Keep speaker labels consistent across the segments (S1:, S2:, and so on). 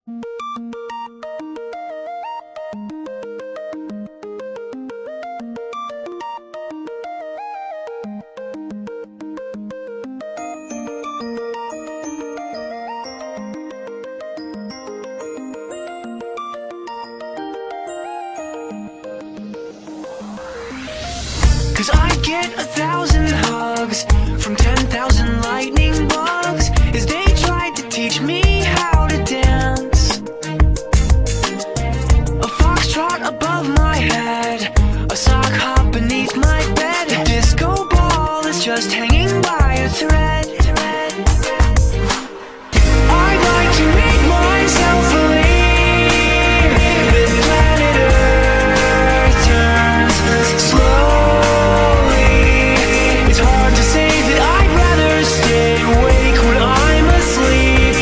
S1: 'Cause I get 1,000 hugs from 10,000 lightning bugs as they tried to teach me how to dance. A foxtrot above my head, a sock hop beneath my bed. A disco ball is just hanging by a thread. I'd like to make myself believe that planet Earth turns slowly. It's hard to say that I'd rather stay awake when I'm asleep,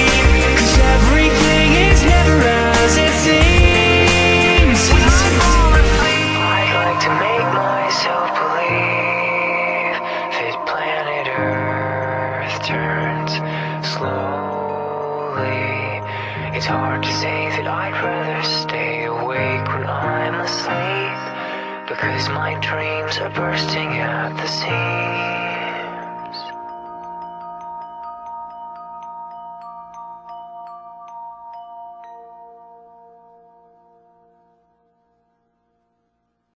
S1: 'cause everything is never as it seems. I'd like to make myself believe that planet Earth turns slowly. It's hard to say that I'd rather stay awake when I'm asleep, because my dreams are bursting at the seams.